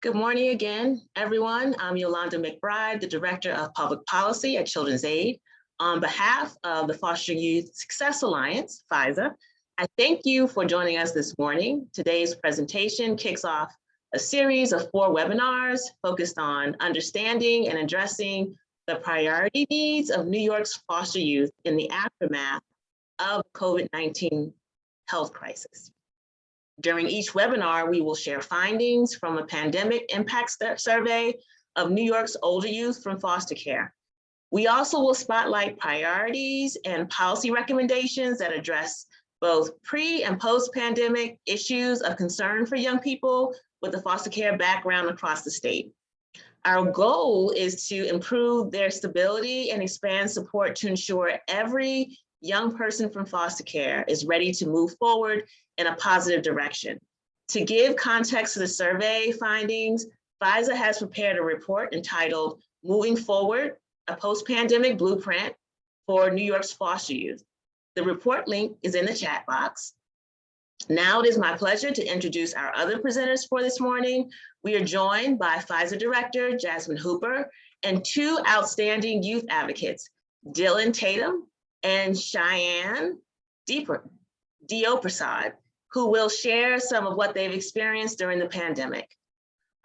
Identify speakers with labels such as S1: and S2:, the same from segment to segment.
S1: Good morning again, everyone. I'm Yolanda McBride, the Director of Public Policy at Children's Aid. On behalf of the Fostering Youth Success Alliance, FYSA, I thank you for joining us this morning. Today's presentation kicks off a series of 4 webinars focused on understanding and addressing the priority needs of New York's foster youth in the aftermath of COVID-19 health crisis. During each webinar, we will share findings from a pandemic impact survey of New York's older youth from foster care. We also will spotlight priorities and policy recommendations that address both pre- and post-pandemic issues of concern for young people with a foster care background across the state. Our goal is to improve their stability and expand support to ensure every young person from foster care is ready to move forward in a positive direction. To give context to the survey findings, FYSA has prepared a report entitled Moving Forward, a Post-Pandemic Blueprint for New York's Foster Youth. The report link is in the chat box. Now it is my pleasure to introduce our other presenters for this morning. We are joined by FYSA Director Jasmine Hooper and 2 outstanding youth advocates, Dylan Tatum and Cheyenne Prasad, who will share some of what they've experienced during the pandemic.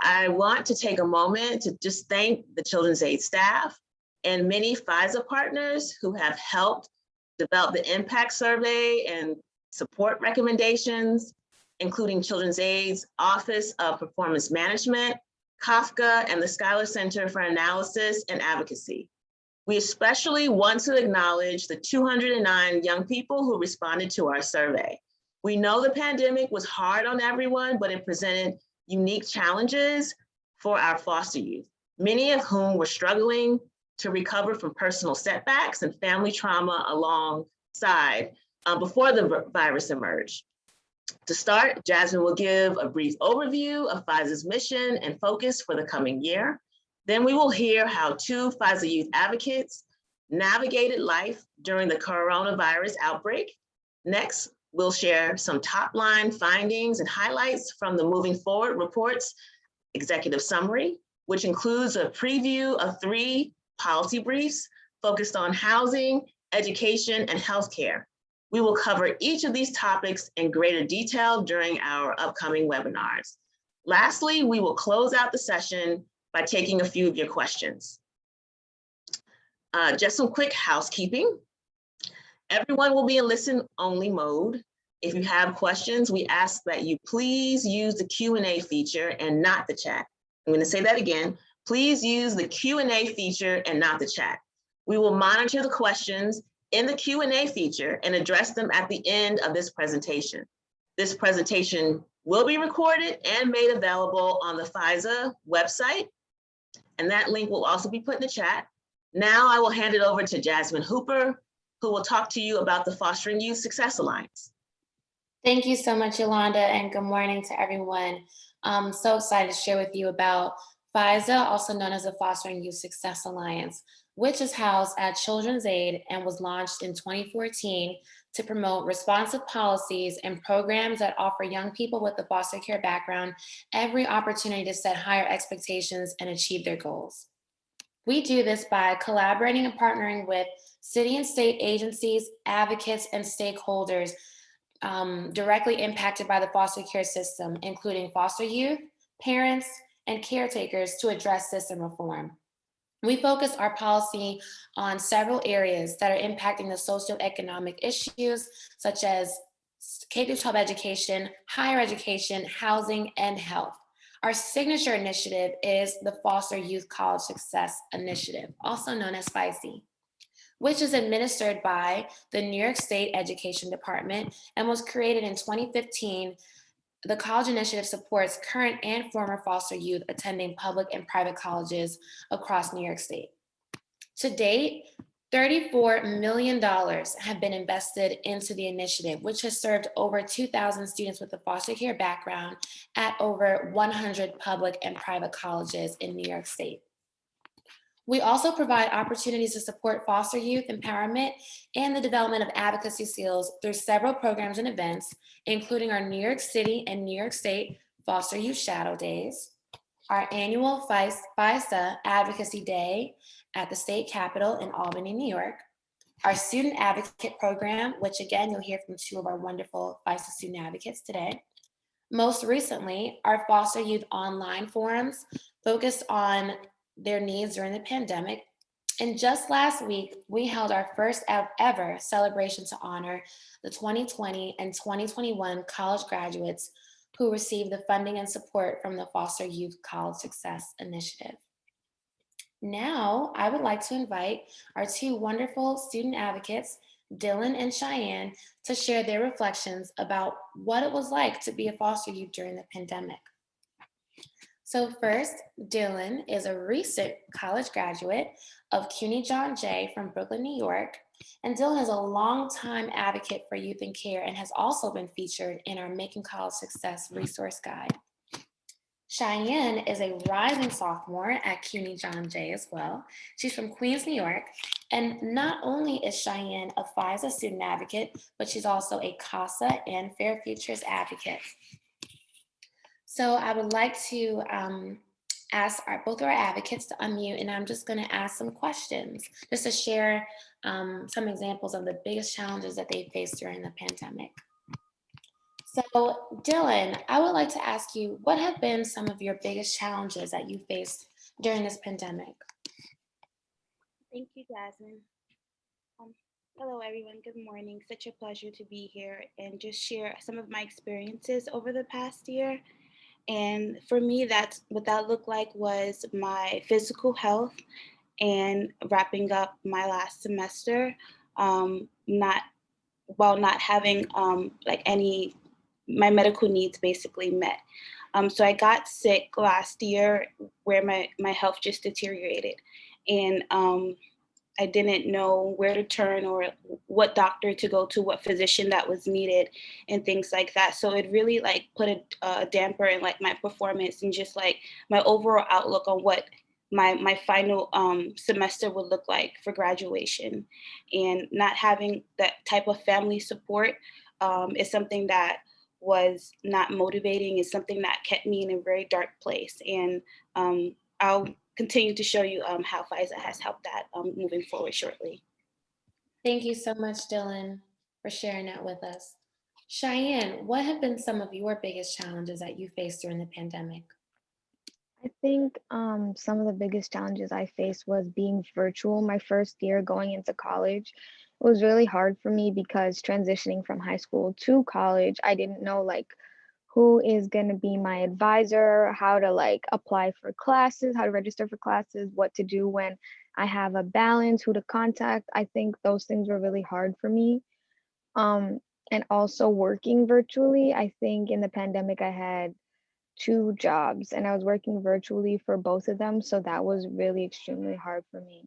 S1: I want to take a moment to just thank the Children's Aid staff and many FYSA partners who have helped develop the impact survey and support recommendations, including Children's Aid's Office of Performance Management, Kafka, and the Schuyler Center for Analysis and Advocacy. We especially want to acknowledge the 209 young people who responded to our survey. We know the pandemic was hard on everyone, but it presented unique challenges for our foster youth, many of whom were struggling to recover from personal setbacks and family trauma alongside before the virus emerged. To start, Jasmine will give a brief overview of FYSA's mission and focus for the coming year. Then we will hear how 2 FYSA youth advocates navigated life during the coronavirus outbreak. Next, we'll share some top-line findings and highlights from the Moving Forward Report's executive summary, which includes a preview of 3 policy briefs focused on housing, education, and healthcare. We will cover each of these topics in greater detail during our upcoming webinars. Lastly, we will close out the session by taking a few of your questions. Just some quick housekeeping. Everyone will be in listen-only mode. If you have questions, we ask that you please use the Q&A feature and not the chat. I'm going to say that again. Please use the Q&A feature and not the chat. We will monitor the questions in the Q&A feature and address them at the end of this presentation. This presentation will be recorded and made available on the FYSA website, and that link will also be put in the chat. Now I will hand it over to Jasmine Hooper, who will talk to you about the Fostering Youth Success Alliance.
S2: Thank you so much, Yolanda, and good morning to everyone. I'm so excited to share with you about FYSA, also known as the Fostering Youth Success Alliance, which is housed at Children's Aid and was launched in 2014 to promote responsive policies and programs that offer young people with a foster care background every opportunity to set higher expectations and achieve their goals. We do this by collaborating and partnering with city and state agencies, advocates, and stakeholders directly impacted by the foster care system, including foster youth, parents, and caretakers to address system reform. We focus our policy on several areas that are impacting the socioeconomic issues, such as K-12 education, higher education, housing, and health. Our signature initiative is the Foster Youth College Success Initiative, also known as FYSA, which is administered by the New York State Education Department and was created in 2015. The college initiative supports current and former foster youth attending public and private colleges across New York State. To date, $34 million have been invested into the initiative, which has served over 2,000 students with a foster care background at over 100 public and private colleges in New York State. We also provide opportunities to support foster youth empowerment and the development of advocacy skills through several programs and events, including our New York City and New York State Foster Youth Shadow Days, our annual FYSA Advocacy Day at the State Capitol in Albany, New York, our Student Advocate Program, which again, you'll hear from two of our wonderful FYSA student advocates today. Most recently, our foster youth online forums focused on their needs during the pandemic. And just last week, we held our first ever celebration to honor the 2020 and 2021 college graduates who received the funding and support from the Foster Youth College Success Initiative. Now, I would like to invite our two wonderful student advocates, Dylan and Cheyenne, to share their reflections about what it was like to be a foster youth during the pandemic. So first, Dylan is a recent college graduate of CUNY John Jay from Brooklyn, New York. And Dylan is a longtime advocate for youth in care and has also been featured in our Making College Success resource guide. Cheyenne is a rising sophomore at CUNY John Jay as well. She's from Queens, New York. And not only is Cheyenne a FYSA student advocate, but she's also a CASA and Fair Futures advocate. So I would like to ask both of our advocates to unmute, and I'm just going to ask some questions just to share some examples of the biggest challenges that they faced during the pandemic. So Dylan, I would like to ask you, what have been some of your biggest challenges that you faced during this pandemic?
S3: Thank you, Jasmine. Hello, everyone. Good morning. Such a pleasure to be here and just share some of my experiences over the past year. And for me, that's what that looked like was my physical health and wrapping up my last semester, not not having like any my medical needs basically met. So I got sick last year where my health just deteriorated. And I didn't know where to turn or what doctor to go to, what physician that was needed, and things like that. So it really like put a damper in like my performance and just like my overall outlook on what my final semester would look like for graduation. And not having that type of family support is something that was not motivating. Is something that kept me in a very dark place. And I'll continue to show you how FYSA has helped that moving forward shortly.
S2: Thank you so much, Dylan, for sharing that with us. Cheyenne, what have been some of your biggest challenges that you faced during the pandemic?
S4: I think some of the biggest challenges I faced was being virtual my first year going into college. It was really hard for me because transitioning from high school to college, I didn't know like who is going to be my advisor, how to like apply for classes, how to register for classes, what to do when I have a balance, who to contact. I think those things were really hard for me. Um, and also working virtually, I think in the pandemic I had two jobs and I was working virtually for both of them. So that was really extremely hard for me.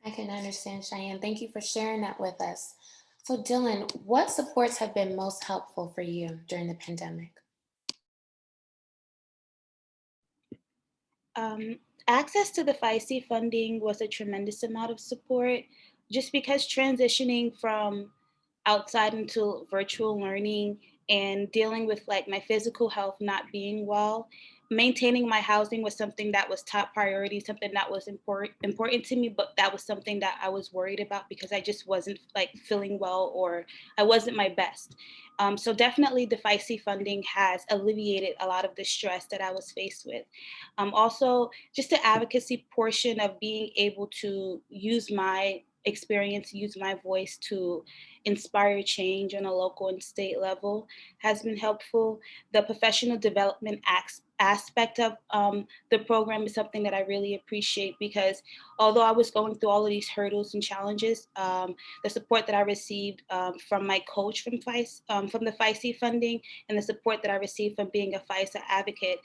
S2: I can understand, Cheyenne. Thank you for sharing that with us. So Dylan, what supports have been most helpful for you during the pandemic?
S3: Access to the FYSA funding was a tremendous amount of support just because transitioning from outside into virtual learning and dealing with like my physical health not being well, maintaining my housing was something that was top priority, something that was important to me, but that was something that I was worried about because I just wasn't like feeling well or I wasn't my best. So definitely the FYSA funding has alleviated a lot of the stress that I was faced with. Also, just the advocacy portion of being able to use my experience, use my voice to inspire change on a local and state level has been helpful. The professional development aspect of the program is something that I really appreciate because although I was going through all of these hurdles and challenges, the support that I received from my coach from from the FYSA funding and the support that I received from being a FYSA advocate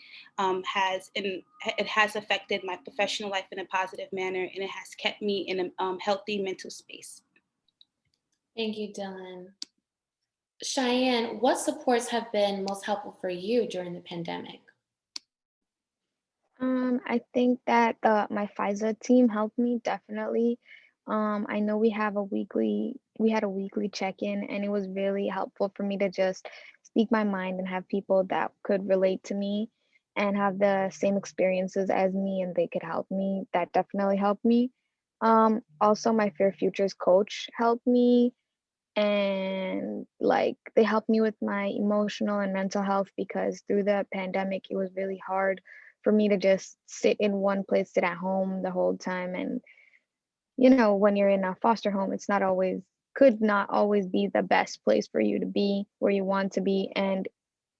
S3: it has affected my professional life in a positive manner, and it has kept me in a healthy mental space.
S2: Thank you, Dylan. Cheyenne, what supports have been most helpful for you during the pandemic?
S4: I think that my FISA team helped me definitely. I know we had a weekly check-in, and it was really helpful for me to just speak my mind and have people that could relate to me and have the same experiences as me and they could help me. That definitely helped me. Also, my Fair Futures coach helped me, and like they helped me with my emotional and mental health because through the pandemic it was really hard for me to just sit in one place, sit at home the whole time. And when you're in a foster home, it's not always could not always be the best place for you to be where you want to be, and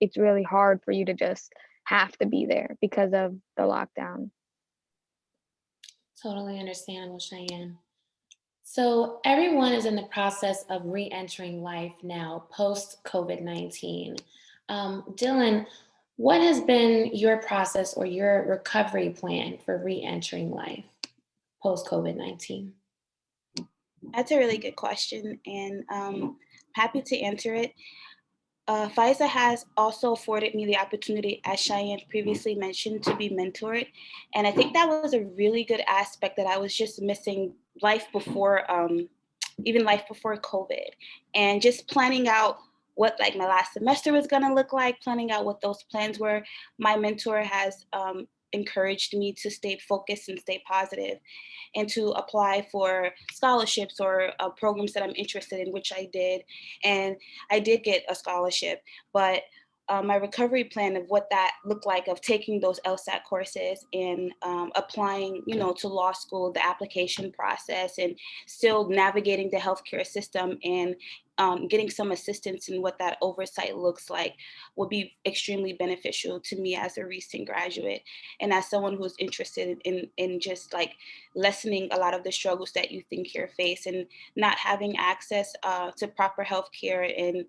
S4: it's really hard for you to just have to be there because of the lockdown.
S2: Totally understandable, Cheyenne. So everyone is in the process of re-entering life now post COVID-19. Dylan, what has been your process or your recovery plan for re-entering life post COVID-19?
S3: That's a really good question, and happy to answer it. FYSA has also afforded me the opportunity, as Cheyenne previously mentioned, to be mentored. And I think that was a really good aspect that I was just missing life before, even life before COVID. And just planning out what like my last semester was gonna look like, planning out what those plans were. My mentor has encouraged me to stay focused and stay positive and to apply for scholarships or programs that I'm interested in, which I did. And I did get a scholarship, but my recovery plan of what that looked like of taking those LSAT courses and applying, to law school, the application process, and still navigating the healthcare system and getting some assistance in what that oversight looks like would be extremely beneficial to me as a recent graduate and as someone who's interested in just like lessening a lot of the struggles that you think you're facing and not having access to proper healthcare and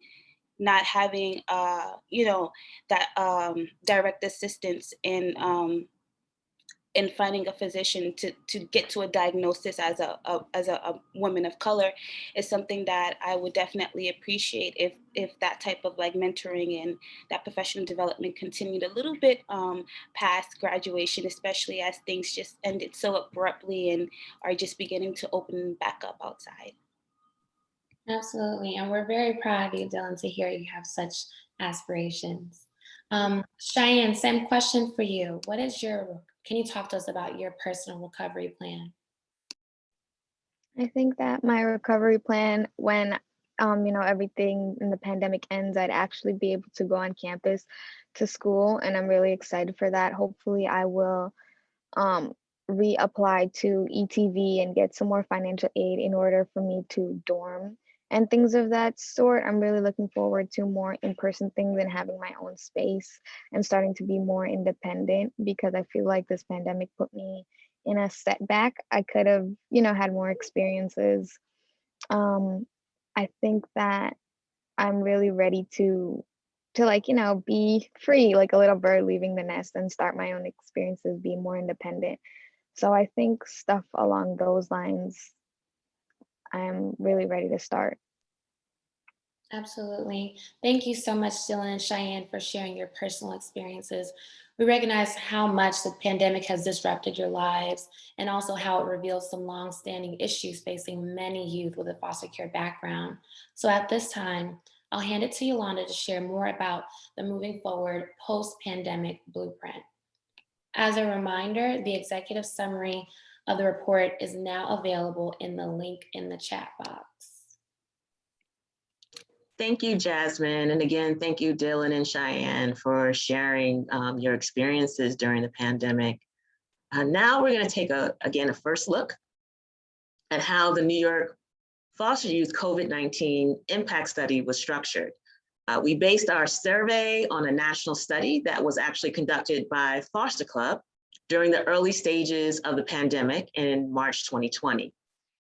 S3: not having that direct assistance in finding a physician to get to a diagnosis as a woman of color is something that I would definitely appreciate if that type of like mentoring and that professional development continued a little bit past graduation, especially as things just ended so abruptly and are just beginning to open back up outside.
S2: Absolutely. And we're very proud of you, Dylan, to hear you have such aspirations. Cheyenne, same question for you. Can you talk to us about your personal recovery plan?
S4: I think that my recovery plan, when everything in the pandemic ends, I'd actually be able to go on campus to school, and I'm really excited for that. Hopefully, I will um, reapply to ETV and get some more financial aid in order for me to dorm and things of that sort. I'm really looking forward to more in-person things and having my own space and starting to be more independent because I feel like this pandemic put me in a setback. I could have, had more experiences. Um, I think that I'm really ready to like, be free, like a little bird leaving the nest and start my own experiences, be more independent. So I think stuff along those lines, I'm really ready to start.
S2: Absolutely. Thank you so much, Dylan and Cheyenne, for sharing your personal experiences. We recognize how much the pandemic has disrupted your lives and also how it reveals some long-standing issues facing many youth with a foster care background. So at this time, I'll hand it to Yolanda to share more about the moving forward post-pandemic blueprint. As a reminder, the executive summary of the report is now available in the link in the chat box.
S1: Thank you, Jasmine. And again, thank you, Dylan and Cheyenne, for sharing your experiences during the pandemic. Now we're going to take a first look at how the New York Foster Youth COVID-19 Impact Study was structured. We based our survey on a national study that was actually conducted by Foster Club during the early stages of the pandemic in March 2020.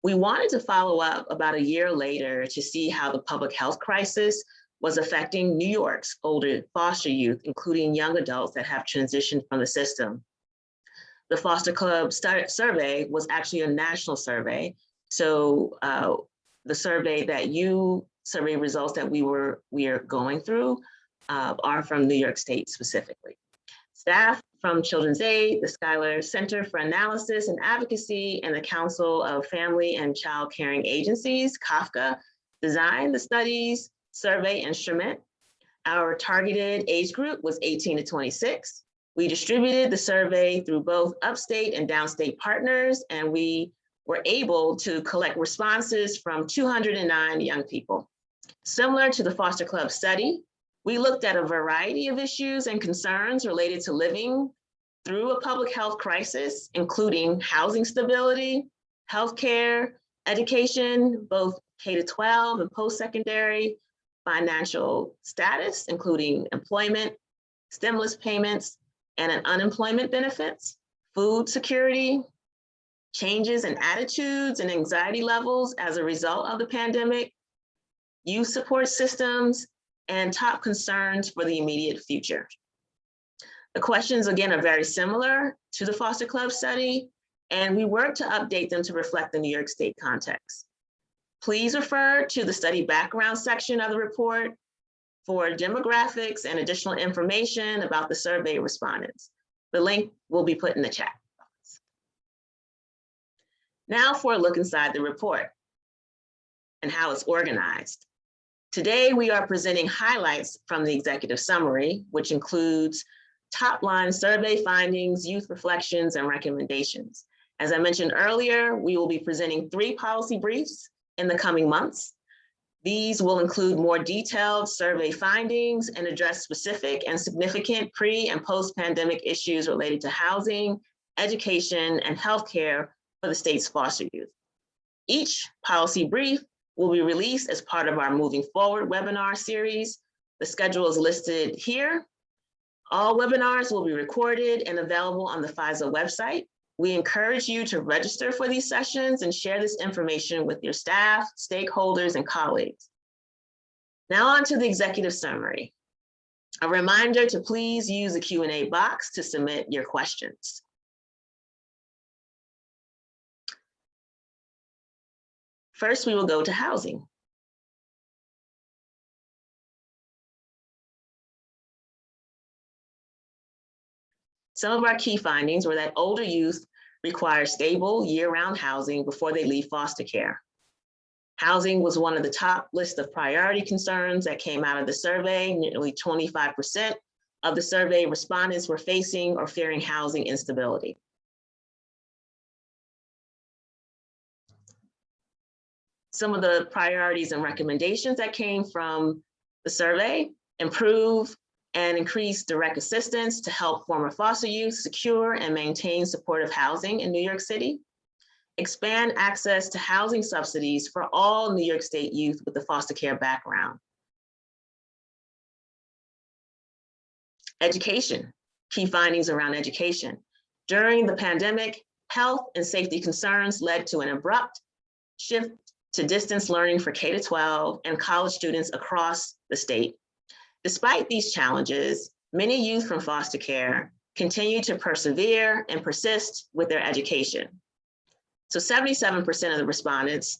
S1: We wanted to follow up about a year later to see how the public health crisis was affecting New York's older foster youth, including young adults that have transitioned from the system. The Foster Club survey was actually a national survey. So the survey results that we are going through are from New York State specifically. Staff from Children's Aid, the Schuyler Center for Analysis and Advocacy, and the Council of Family and Child Caring Agencies, CAFCA, designed the study's survey instrument. Our targeted age group was 18 to 26. We distributed the survey through both upstate and downstate partners, and we were able to collect responses from 209 young people. Similar to the Foster Club study, we looked at a variety of issues and concerns related to living through a public health crisis, including housing stability, healthcare, education, both K-12 and post-secondary, financial status, including employment, stimulus payments, and unemployment benefits, food security, changes in attitudes and anxiety levels as a result of the pandemic, youth support systems, and top concerns for the immediate future. The questions, again, are very similar to the Foster Club study, and we worked to update them to reflect the New York State context. Please refer to the study background section of the report for demographics and additional information about the survey respondents. The link will be put in the chat. Now for a look inside the report and how it's organized. Today, we are presenting highlights from the executive summary, which includes top-line survey findings, youth reflections, and recommendations. As I mentioned earlier, we will be presenting 3 policy briefs in the coming months. These will include more detailed survey findings and address specific and significant pre- and post-pandemic issues related to housing, education, and healthcare for the state's foster youth. Each policy brief will be released as part of our Moving Forward webinar series. The schedule is listed here. All webinars will be recorded and available on the FYSA website. We encourage you to register for these sessions and share this information with your staff, stakeholders, and colleagues. Now on to the executive summary. A reminder to please use the Q&A box to submit your questions. First, we will go to housing. Some of our key findings were that older youth require stable year-round housing before they leave foster care. Housing was one of the top list of priority concerns that came out of the survey. Nearly 25% of the survey respondents were facing or fearing housing instability. Some of the priorities and recommendations that came from the survey: improve and increase direct assistance to help former foster youth secure and maintain supportive housing in New York City. Expand access to housing subsidies for all New York State youth with a foster care background. Education, key findings around education. During the pandemic, health and safety concerns led to an abrupt shift to distance learning for K-12 and college students across the state. Despite these challenges, many youth from foster care continue to persevere and persist with their education. So 77% of the respondents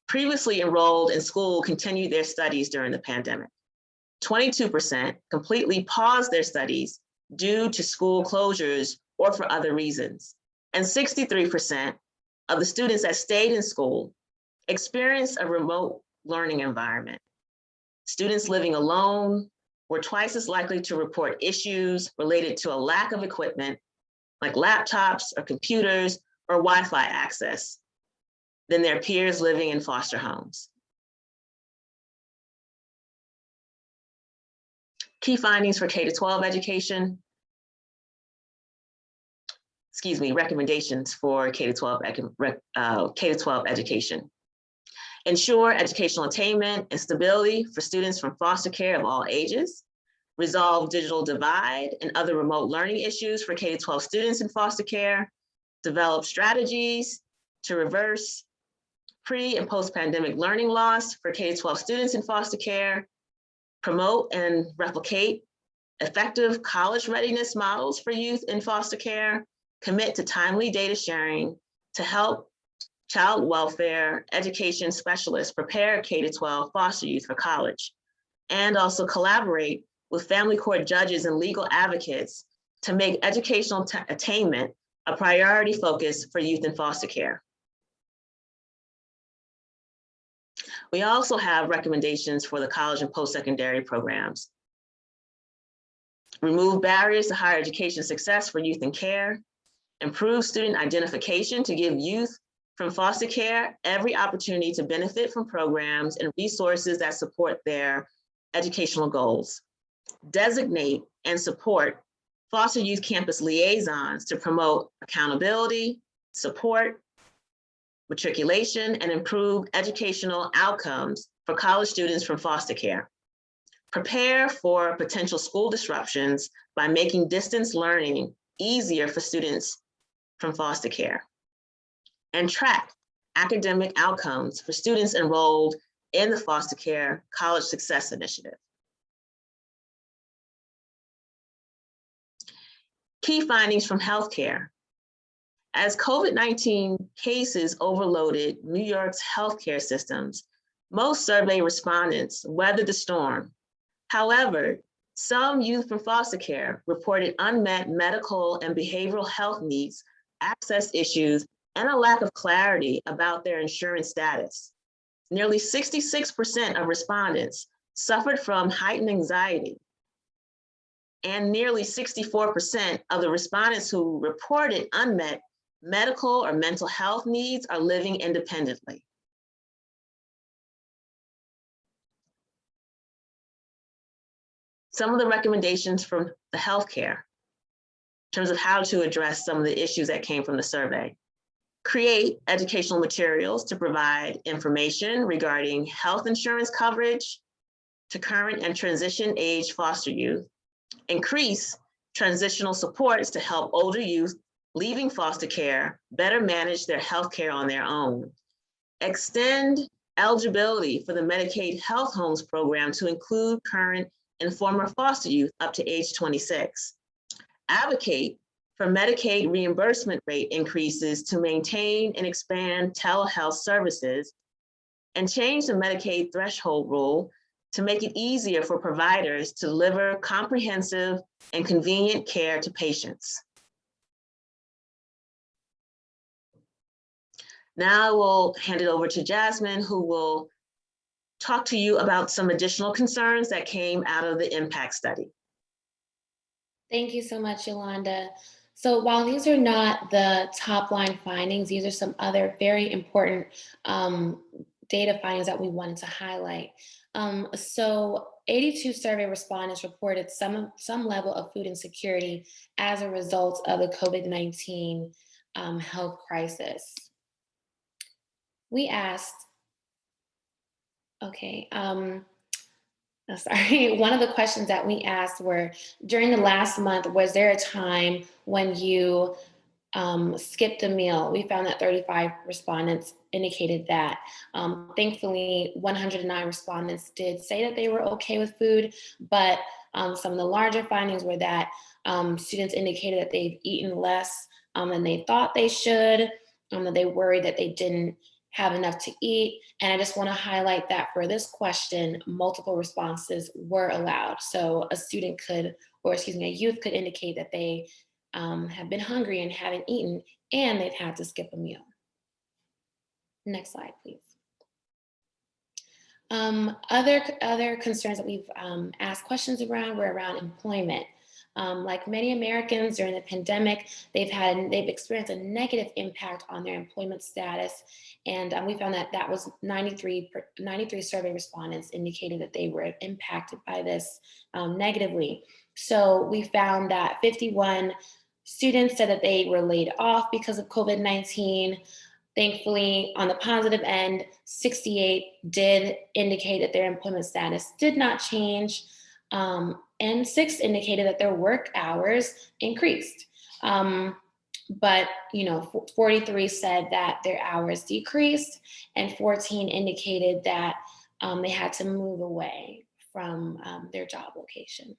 S1: previously enrolled in school continued their studies during the pandemic. 22% completely paused their studies due to school closures or for other reasons. And 63% of the students that stayed in school experienced a remote learning environment. Students living alone were twice as likely to report issues related to a lack of equipment, like laptops or computers or Wi-Fi access, than their peers living in foster homes. Key findings for K-12 education. Recommendations for K-12 education. Ensure educational attainment and stability for students from foster care of all ages. Resolve digital divide and other remote learning issues for K-12 students in foster care. Develop strategies to reverse pre- and post-pandemic learning loss for K-12 students in foster care. Promote and replicate effective college readiness models for youth in foster care. Commit to timely data sharing to help child welfare education specialists prepare K-12 foster youth for college, and also collaborate with family court judges and legal advocates to make educational attainment a priority focus for youth in foster care. We also have recommendations for the college and post-secondary programs. remove barriers to higher education success for youth in care, improve student identification to give youth from foster care every opportunity to benefit from programs and resources that support their educational goals, designate and support foster youth campus liaisons to promote accountability, support, matriculation, and improve educational outcomes for college students from foster care. Prepare for potential school disruptions by making distance learning easier for students from foster care. And track academic outcomes for students enrolled in the Foster Care College Success Initiative. Key findings from healthcare. As COVID-19 cases overloaded New York's healthcare systems, most survey respondents weathered the storm. However, some youth from foster care reported unmet medical and behavioral health needs, access issues, and a lack of clarity about their insurance status. Nearly 66% of respondents suffered from heightened anxiety, and nearly 64% of the respondents who reported unmet medical or mental health needs are living independently. Some of the recommendations from the healthcare in terms of how to address some of the issues that came from the survey. Create educational materials to provide information regarding health insurance coverage to current and transition age foster youth. Increase transitional supports to help older youth leaving foster care better manage their health care on their own. Extend eligibility for the Medicaid Health Homes program to include current and former foster youth up to age 26. Advocate for Medicaid reimbursement rate increases to maintain and expand telehealth services, and change the Medicaid threshold rule to make it easier for providers to deliver comprehensive and convenient care to patients. Now I will hand it over to Jasmine, who will talk to you about some additional concerns that came out of the impact study.
S2: Thank you so much, Yolanda. So while these are not the top line findings, these are some other very important data findings that we wanted to highlight. So 82 survey respondents reported some level of food insecurity as a result of the COVID-19 health crisis. We asked, sorry, one of the questions that we asked were, during the last month, was there a time when you skipped a meal? We found that 35 respondents indicated that. Thankfully, 109 respondents did say that they were okay with food, but some of the larger findings were that students indicated that they've eaten less than they thought they should, that they worried that they didn't have enough to eat. And I just want to highlight that for this question, multiple responses were allowed. So a student could, or excuse me, a youth could indicate that they have been hungry and haven't eaten, and they've had to skip a meal. Next slide, please. Other concerns that we've asked questions around were around employment. Like many Americans during the pandemic, they've experienced a negative impact on their employment status. And we found that that was 93 survey respondents indicated that they were impacted by this negatively. So we found that 51 students said that they were laid off because of COVID-19. Thankfully, on the positive end, 68 did indicate that their employment status did not change. And 6 indicated that their work hours increased. But 43 said that their hours decreased, and 14 indicated that they had to move away from their job location.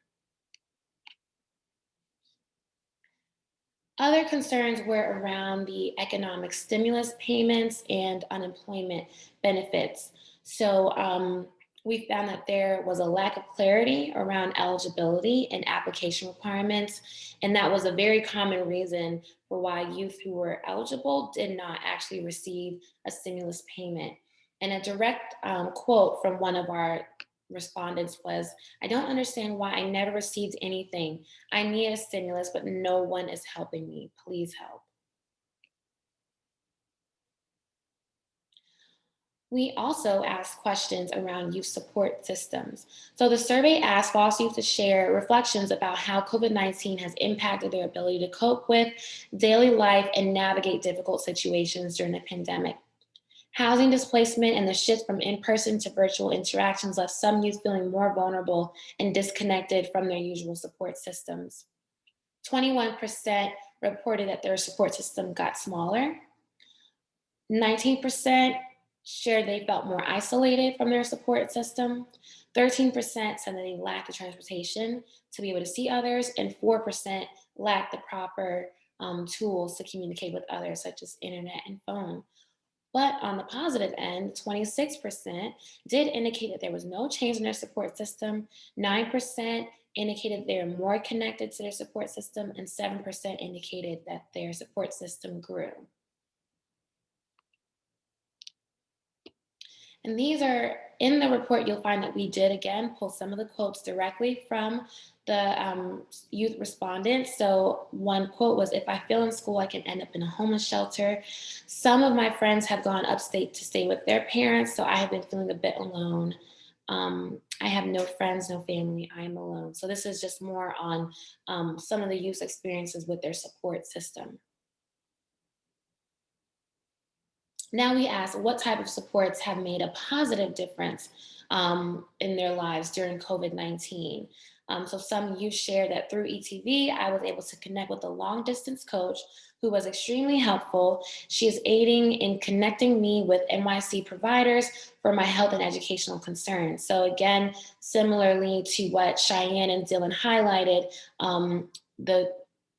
S2: Other concerns were around the economic stimulus payments and unemployment benefits. So we found that there was a lack of clarity around eligibility and application requirements, and that was a very common reason for why youth who were eligible did not actually receive a stimulus payment. And a direct quote from one of our respondents was, I don't understand why I never received anything. I need a stimulus, but no one is helping me. Please help. We also asked questions around youth support systems. So the survey asked foster youth to share reflections about how COVID-19 has impacted their ability to cope with daily life and navigate difficult situations during the pandemic. Housing displacement and the shift from in-person to virtual interactions left some youth feeling more vulnerable and disconnected from their usual support systems. 21% reported that their support system got smaller. 19% shared they felt more isolated from their support system. 13% said that they lacked the transportation to be able to see others, and 4% lacked the proper tools to communicate with others, such as internet and phone. But on the positive end, 26% did indicate that there was no change in their support system, 9% indicated they're more connected to their support system, and 7% indicated that their support system grew. And these are, in the report, you'll find that we did, again, pull some of the quotes directly from the youth respondents. So one quote was, if I fail in school, I can end up in a homeless shelter. Some of my friends have gone upstate to stay with their parents, so I have been feeling a bit alone. I have no friends, no family, I am alone. So this is just more on some of the youth's experiences with their support system. Now we ask what type of supports have made a positive difference in their lives during COVID-19. So some youth share that through ETV, I was able to connect with a long distance coach who was extremely helpful. She is aiding in connecting me with NYC providers for my health and educational concerns. So again, similarly to what Cheyenne and Dylan highlighted,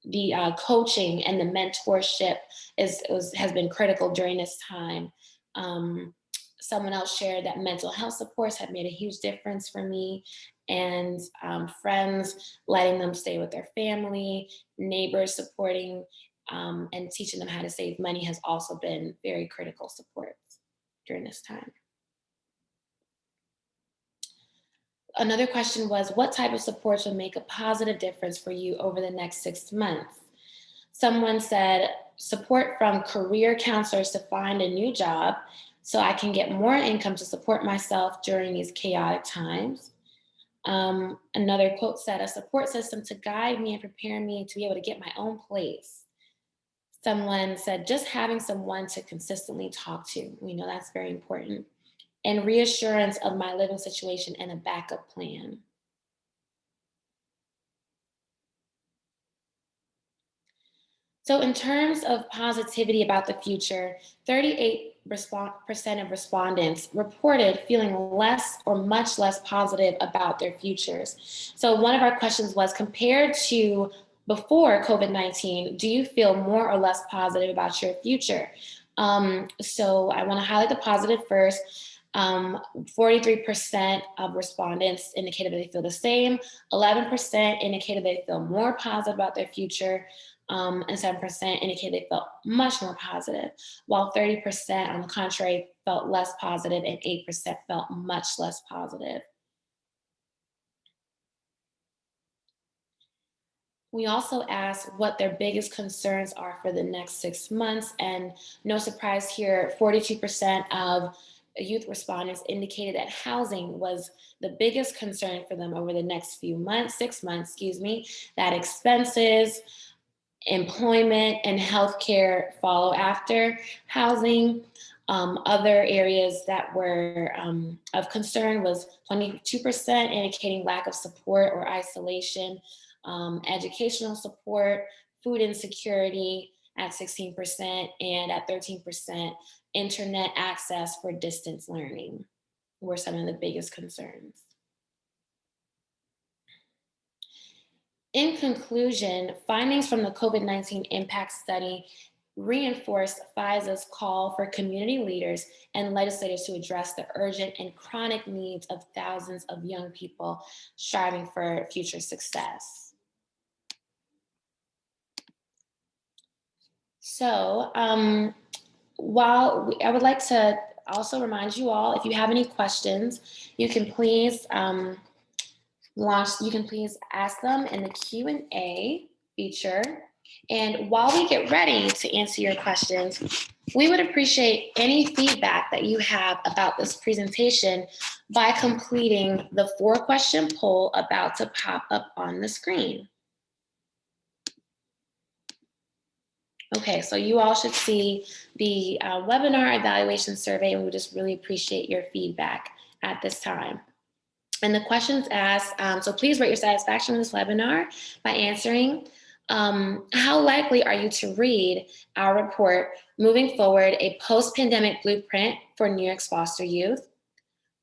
S2: the coaching and the mentorship has been critical during this time. Someone else shared that mental health supports have made a huge difference for me, and friends letting them stay with their family, neighbors supporting and teaching them how to save money has also been very critical support during this time. Another question was, what type of supports will make a positive difference for you over the next 6 months? Someone said, support from career counselors to find a new job so I can get more income to support myself during these chaotic times. Another quote said, a support system to guide me and prepare me to be able to get my own place. Someone said, just having someone to consistently talk to. We know that's very important. And reassurance of my living situation and a backup plan. So in terms of positivity about the future, 38% of respondents reported feeling less or much less positive about their futures. So one of our questions was, compared to before COVID-19, do you feel more or less positive about your future? So I want to highlight the positive first. 43% of respondents indicated that they feel the same. 11% indicated they feel more positive about their future. And 7% indicated they felt much more positive, while 30% on the contrary felt less positive and 8% felt much less positive. We also asked what their biggest concerns are for the next 6 months, and no surprise here, 42% of youth respondents indicated that housing was the biggest concern for them over the next 6 months, that expenses, employment, and healthcare follow after housing. Other areas that were of concern was 22% indicating lack of support or isolation, educational support, food insecurity at 16%, and at 13%, internet access for distance learning were some of the biggest concerns. In conclusion, findings from the COVID-19 impact study reinforced FYSA's call for community leaders and legislators to address the urgent and chronic needs of thousands of young people striving for future success. So, while I would like to also remind you all, if you have any questions, you can please ask them in the Q&A feature. And while we get ready to answer your questions, we would appreciate any feedback that you have about this presentation by completing the 4-question poll about to pop up on the screen. Okay, so you all should see the webinar evaluation survey, and we just really appreciate your feedback at this time. And the questions asked, so please rate your satisfaction with this webinar by answering, how likely are you to read our report, Moving Forward, a Post-Pandemic Blueprint for New York's Foster Youth?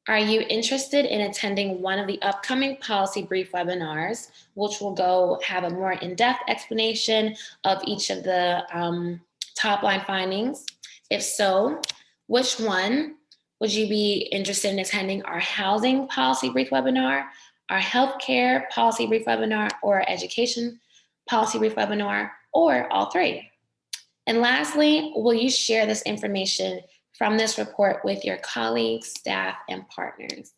S2: Are you interested in attending one of the upcoming policy brief webinars, which will go have a more in-depth explanation of each of the top line findings? If so, which one would you be interested in attending? Our housing policy brief webinar, our healthcare policy brief webinar, or education policy brief webinar, or all 3? And lastly, will you share this information from this report with your colleagues, staff, and partners?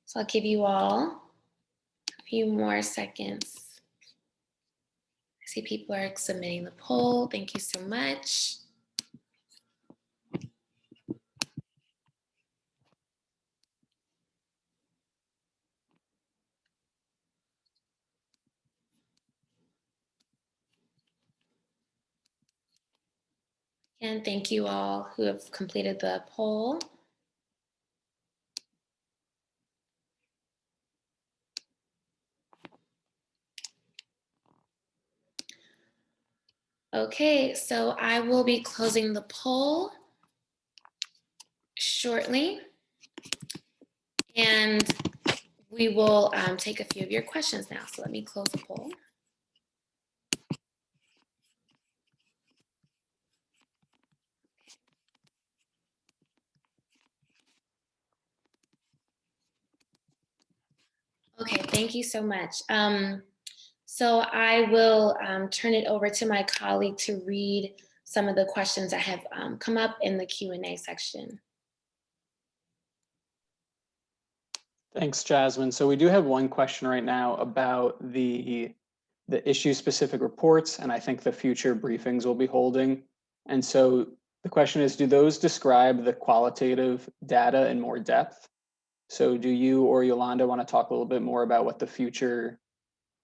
S2: So I'll give you all a few more seconds. I see people are submitting the poll. Thank you so much. And thank you all who have completed the poll. Okay, so I will be closing the poll shortly, and we will take a few of your questions now. So let me close the poll. Okay, thank you so much. So I will turn it over to my colleague to read some of the questions that have come up in the Q&A section.
S5: Thanks, Jasmine. So we do have one question right now about the issue-specific reports, and I think the future briefings we'll be holding. And so the question is, do those describe the qualitative data in more depth? So do you or Yolanda want to talk a little bit more about what the future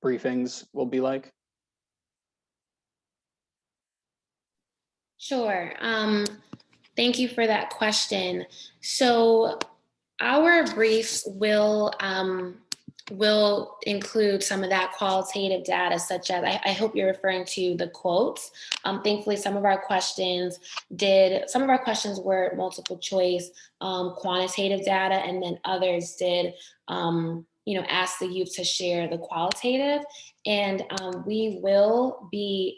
S5: briefings will be like?
S2: Sure. Thank you for that question. So our briefs will include some of that qualitative data, such as, I hope you're referring to the quotes. Thankfully, some of our questions were multiple choice quantitative data, and then others did ask the youth to share the qualitative. And we will be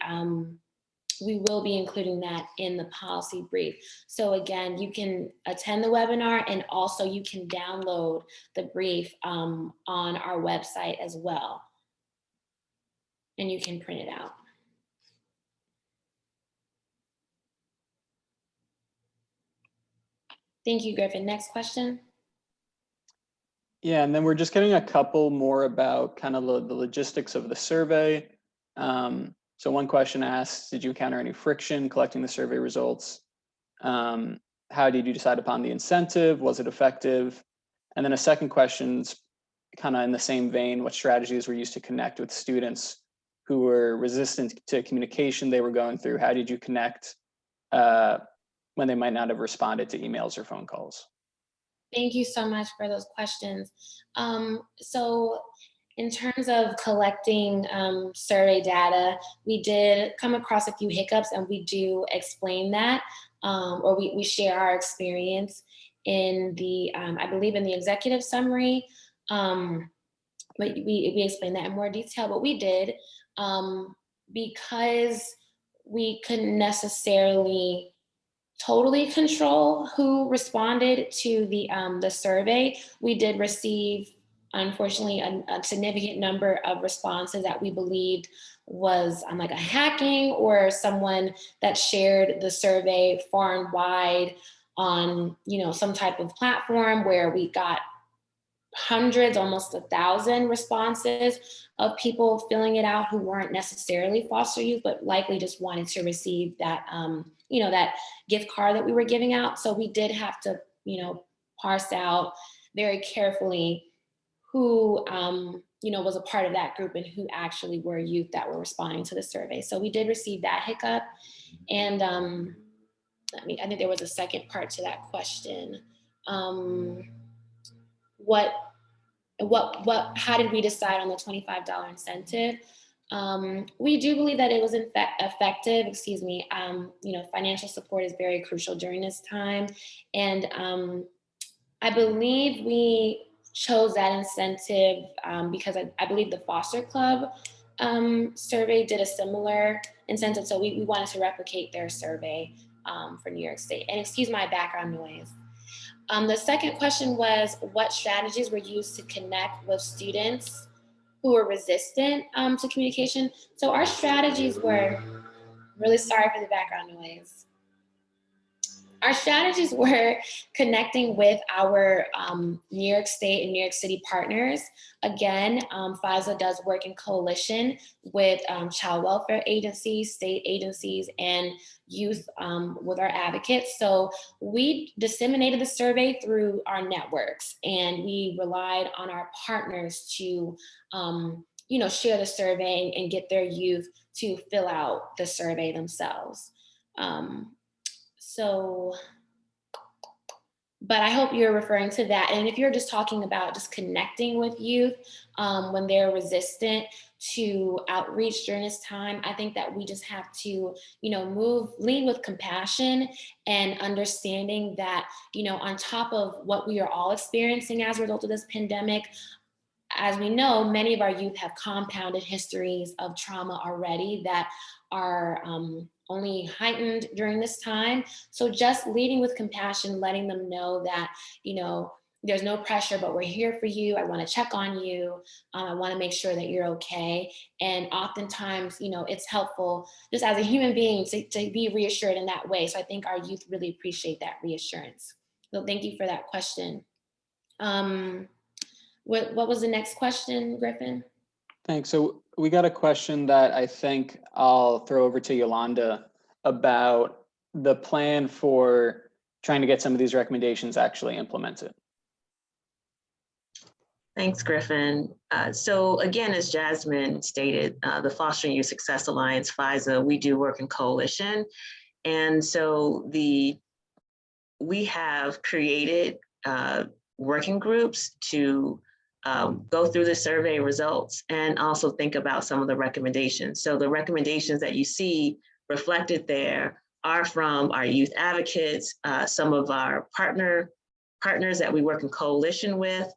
S2: including that in the policy brief. So again, you can attend the webinar, and also you can download the brief on our website as well. And you can print it out. Thank you, Griffin. Next question.
S5: Yeah, and then we're just getting a couple more about kind of the logistics of the survey. So one question asks, did you encounter any friction collecting the survey results? How did you decide upon the incentive? Was it effective? And then a second question's kind of in the same vein, what strategies were used to connect with students who were resistant to communication they were going through? How did you connect when they might not have responded to emails or phone calls?
S2: Thank you so much for those questions. So in terms of collecting survey data, we did come across a few hiccups, and we do explain that, or we share our experience in the, I believe in the executive summary, but we explain that in more detail. But we did, because we couldn't necessarily totally control who responded to the survey. We did receive unfortunately a significant number of responses that we believed was like a hacking or someone that shared the survey far and wide on, some type of platform where we got hundreds, almost 1,000 responses of people filling it out who weren't necessarily foster youth, but likely just wanted to receive that, that gift card that we were giving out. So we did have to, parse out very carefully who, was a part of that group and who actually were youth that were responding to the survey. So we did receive that hiccup. And I think there was a second part to that question. How did we decide on the $25 incentive? We do believe that it was effective, financial support is very crucial during this time. And I believe we chose that incentive because I believe the Foster Club survey did a similar incentive. So we wanted to replicate their survey for New York State. And excuse my background noise. The second question was, what strategies were used to connect with students who were resistant to communication? So our strategies were, really sorry for the background noise. Our strategies were connecting with our New York State and New York City partners. Again, FYSA does work in coalition with child welfare agencies, state agencies, and youth with our advocates. So we disseminated the survey through our networks, and we relied on our partners to share the survey and get their youth to fill out the survey themselves. But I hope you're referring to that. And if you're just talking about just connecting with youth when they're resistant to outreach during this time, I think that we just have to, lead with compassion and understanding that, on top of what we are all experiencing as a result of this pandemic, as we know, many of our youth have compounded histories of trauma already that are only heightened during this time. So just leading with compassion, letting them know that, there's no pressure, but we're here for you. I want to check on you. I want to make sure that you're okay. And oftentimes, it's helpful just as a human being to be reassured in that way. So I think our youth really appreciate that reassurance. So thank you for that question. What was the next question, Griffin?
S5: Thanks. So we got a question that I think I'll throw over to Yolanda about the plan for trying to get some of these recommendations actually implemented.
S1: Thanks, Griffin. So again, as Jasmine stated, the Fostering Youth Success Alliance, FYSA, we do work in coalition. And so we have created working groups to go through the survey results and also think about some of the recommendations. So the recommendations that you see reflected there are from our youth advocates, some of our partners that we work in coalition with.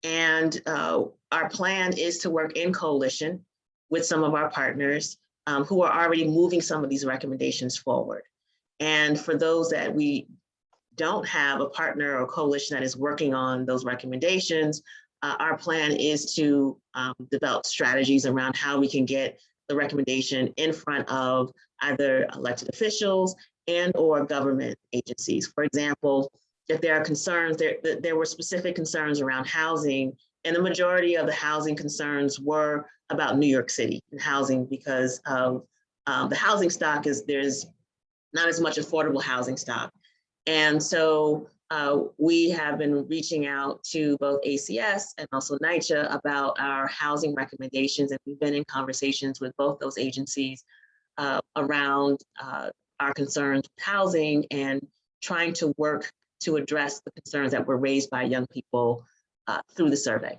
S1: And our plan is to work in coalition with some of our partners who are already moving some of these recommendations forward. And for those that we don't have a partner or coalition that is working on those recommendations, our plan is to develop strategies around how we can get the recommendation in front of either elected officials and or government agencies. For example, if there are concerns, there were specific concerns around housing, and the majority of the housing concerns were about New York City and housing because of the housing stock there's not as much affordable housing stock. And so we have been reaching out to both ACS and also NYCHA about our housing recommendations, and we've been in conversations with both those agencies around our concerns with housing and trying to work to address the concerns that were raised by young people through the survey.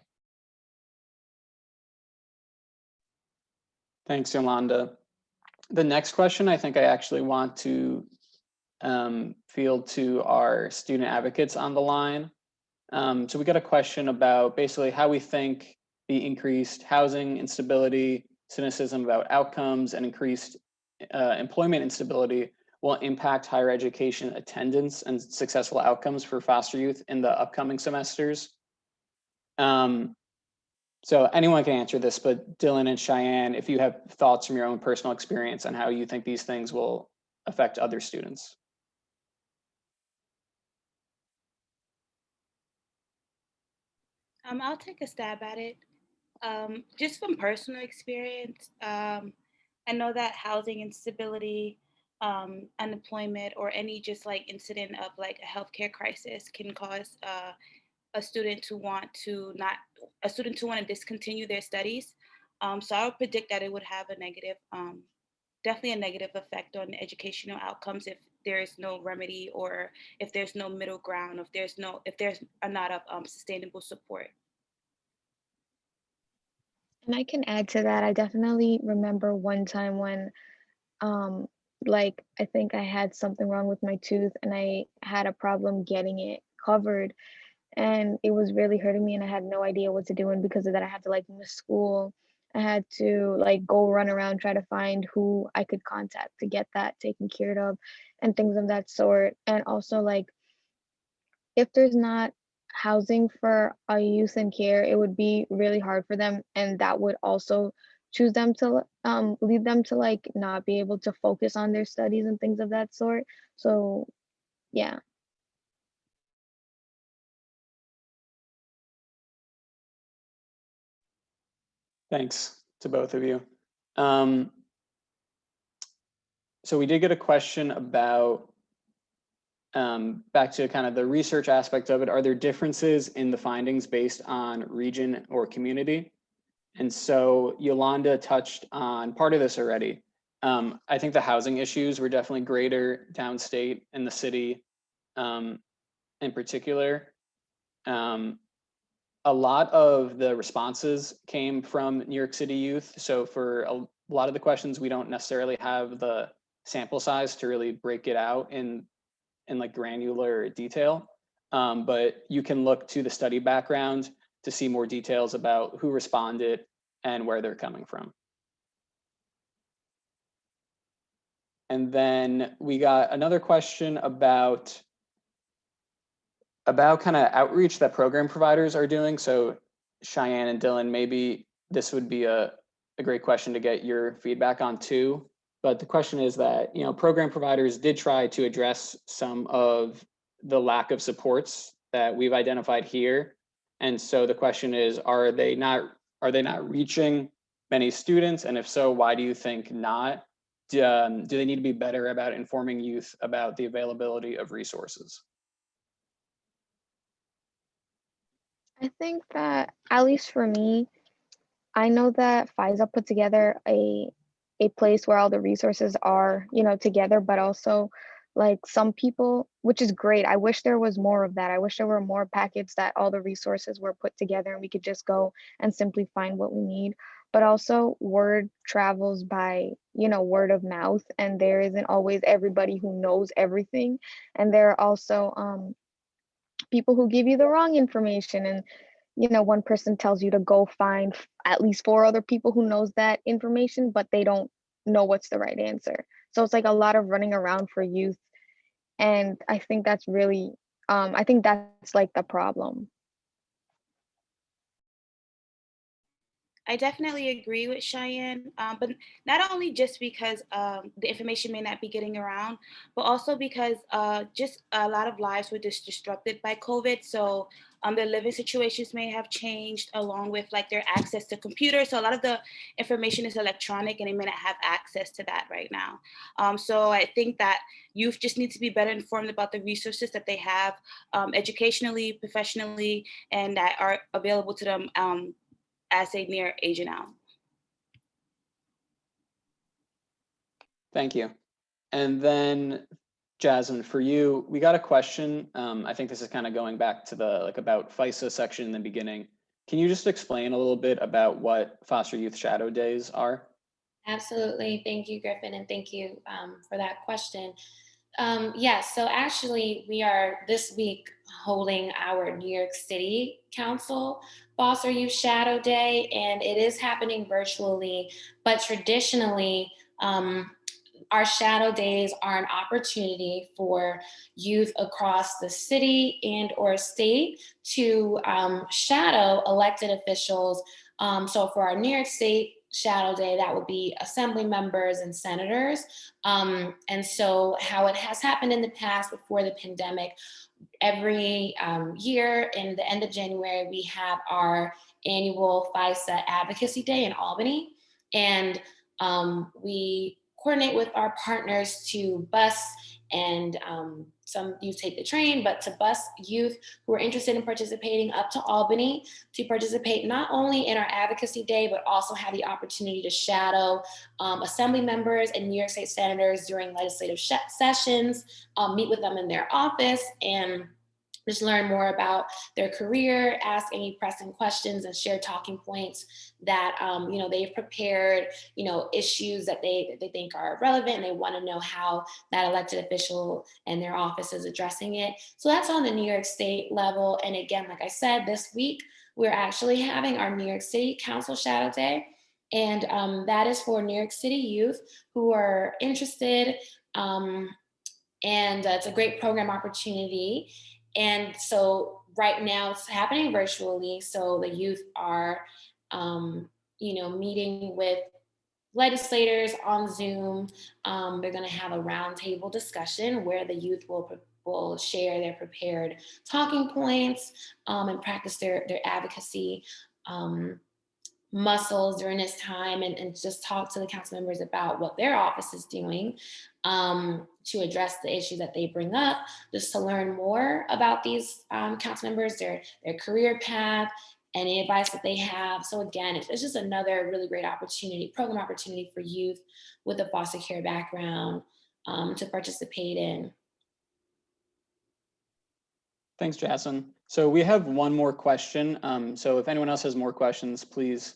S5: Thanks, Yolanda. The next question I think I actually want to field to our student advocates on the line. So we got a question about basically how we think the increased housing instability, cynicism about outcomes, and increased employment instability will impact higher education attendance and successful outcomes for foster youth in the upcoming semesters. So anyone can answer this, but Dylan and Cheyenne, if you have thoughts from your own personal experience on how you think these things will affect other students.
S3: I'll take a stab at it. Just from personal experience, I know that housing instability, unemployment, or any just like incident of like a healthcare crisis can cause a student to want to not a student to want to discontinue their studies. So I would predict that it would have a negative, definitely a negative effect on educational outcomes if there is no remedy, or if there's no middle ground, if there's not a sustainable support.
S4: And I can add to that. I definitely remember one time when um like I think I had something wrong with my tooth and I had a problem getting it covered, and it was really hurting me and I had no idea what to do, and because of that I had to like miss school. I had to like go run around try to find who I could contact to get that taken care of and things of that sort. And also like if there's not housing for a youth in care, it would be really hard for them, and that would also choose them to lead them to like not be able to focus on their studies and things of that sort. So yeah.
S5: Thanks to both of you. Um, so we did get a question about back to kind of the research aspect of it. Are there differences in the findings based on region or community? And so Yolanda touched on part of this already. I think the housing issues were definitely greater downstate in the city in particular. A lot of the responses came from New York City youth. So for a lot of the questions, we don't necessarily have the sample size to really break it out in like granular detail. But you can look to the study background to see more details about who responded and where they're coming from. And then we got another question about kind of outreach that program providers are doing. So Cheyenne and Dylan, maybe this would be a great question to get your feedback on too. But the question is that, you know, program providers did try to address some of the lack of supports that we've identified here. And so the question is, are they not reaching many students? And if so, why do you think not? Do they need to be better about informing youth about the availability of resources?
S4: I think that at least for me, I know that FYSA put together a place where all the resources are, you know, together, but also like some people, which is great. I wish there was more of that. I wish there were more packets that all the resources were put together and we could just go and simply find what we need. But also word travels by, you know, word of mouth, and there isn't always everybody who knows everything. And there are also people who give you the wrong information, and you know, one person tells you to go find at least four other people who knows that information, but they don't know what's the right answer. So it's like a lot of running around for youth, and I think that's really I think that's like the problem.
S3: I definitely agree with Cheyenne, but not only just because the information may not be getting around, but also because just a lot of lives were just disrupted by COVID. So their living situations may have changed along with like their access to computers. So a lot of the information is electronic and they may not have access to that right now. So I think that youth just need to be better informed about the resources that they have educationally, professionally, and that are available to them as they near aging out.
S5: Thank you. And then Jasmine, for you, we got a question. I think this is kind of going back to the like about FYSA section in the beginning. Can you just explain a little bit about what Foster Youth Shadow Days are?
S2: Absolutely. Thank you, Griffin, and thank you for that question. Yes, so actually, we are this week holding our New York City Council Foster Youth Shadow Day, and it is happening virtually, but traditionally, our shadow days are an opportunity for youth across the city and or state to shadow elected officials. So for our New York State shadow day, that would be assembly members and senators. And so how it has happened in the past before the pandemic, every year in the end of January, we have our annual FYSA Advocacy Day in Albany. And we coordinate with our partners to bus, and some youth take the train, but to bus youth who are interested in participating up to Albany to participate not only in our Advocacy Day, but also have the opportunity to shadow assembly members and New York State senators during legislative sessions, meet with them in their office, and just learn more about their career, ask any pressing questions, and share talking points that they've prepared, issues that they think are relevant, and they want to know how that elected official and their office is addressing it. So that's on the New York State level. And again, like I said, this week we're actually having our New York City Council Shadow Day, and that is for New York City youth who are interested, and it's a great program opportunity. And so right now it's happening virtually. So the youth are, meeting with legislators on Zoom. They're going to have a roundtable discussion where the youth will share their prepared talking points and practice their advocacy muscles during this time, and just talk to the council members about what their office is doing to address the issues that they bring up, just to learn more about these council members, their career path, any advice that they have. So again, it's just another really great program opportunity for youth with a foster care background to participate in.
S5: Thanks, Jason. So we have one more question. So if anyone else has more questions, please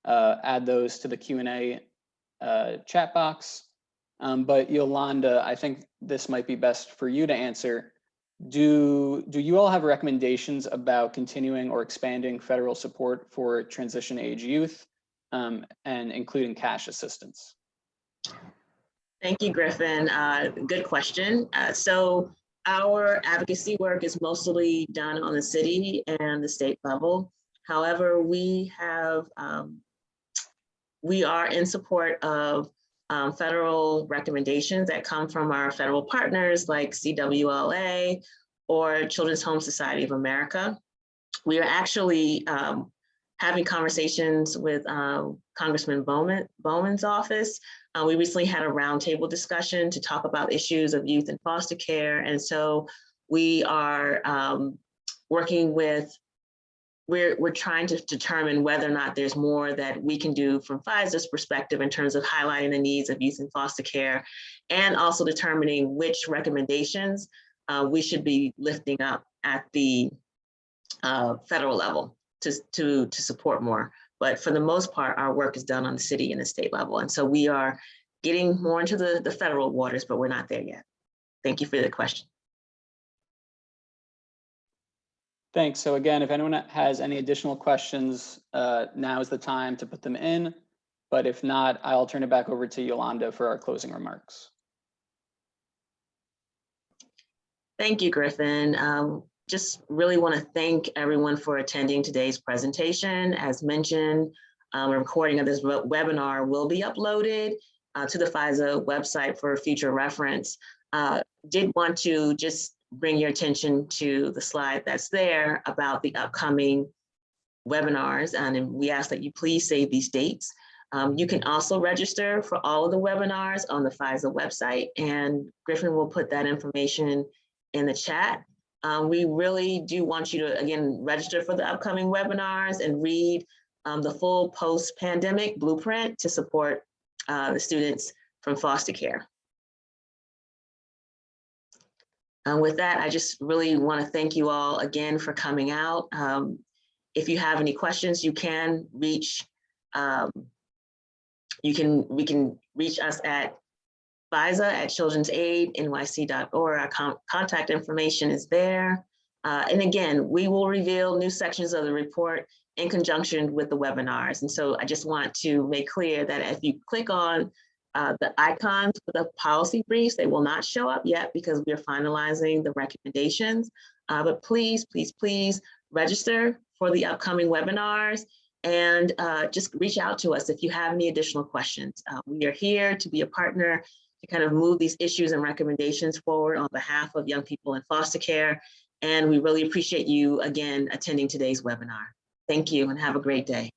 S5: add those to the Q&A chat box. But Yolanda, I think this might be best for you to answer. Do you all have recommendations about continuing or expanding federal support for transition age youth and including cash assistance?
S1: Thank you, Griffin. Good question. So our advocacy work is mostly done on the city and the state level. However, we are in support of federal recommendations that come from our federal partners like CWLA or Children's Home Society of America. We are actually having conversations with Congressman Bowman's office. We recently had a roundtable discussion to talk about issues of youth in foster care. And so we are working with, we're trying to determine whether or not there's more that we can do from FYSA's perspective in terms of highlighting the needs of youth in foster care, and also determining which recommendations we should be lifting up at the federal level to support more. But for the most part, our work is done on the city and the state level. And so we are getting more into the federal waters, but we're not there yet. Thank you for the question.
S5: Thanks. So again, if anyone has any additional questions, now is the time to put them in. But if not, I'll turn it back over to Yolanda for our closing remarks.
S1: Thank you, Griffin. Just really want to thank everyone for attending today's presentation. As mentioned, a recording of this webinar will be uploaded to the FYSA website for future reference. Did want to just bring your attention to the slide that's there about the upcoming webinars, and we ask that you please save these dates. You can also register for all of the webinars on the FYSA website, and Griffin will put that information in the chat. We really do want you to, again, register for the upcoming webinars and read the full post-pandemic blueprint to support the students from foster care. With that, I just really want to thank you all again for coming out. If you have any questions, you can reach, we can reach us at FYSA@children'saidnyc.org. Our contact information is there. And again, we will reveal new sections of the report in conjunction with the webinars. And so I just want to make clear that if you click on The icons for the policy briefs, they will not show up yet because we are finalizing the recommendations. But please, please, please register for the upcoming webinars and just reach out to us if you have any additional questions. We are here to be a partner to kind of move these issues and recommendations forward on behalf of young people in foster care. And we really appreciate you again attending today's webinar. Thank you and have a great day.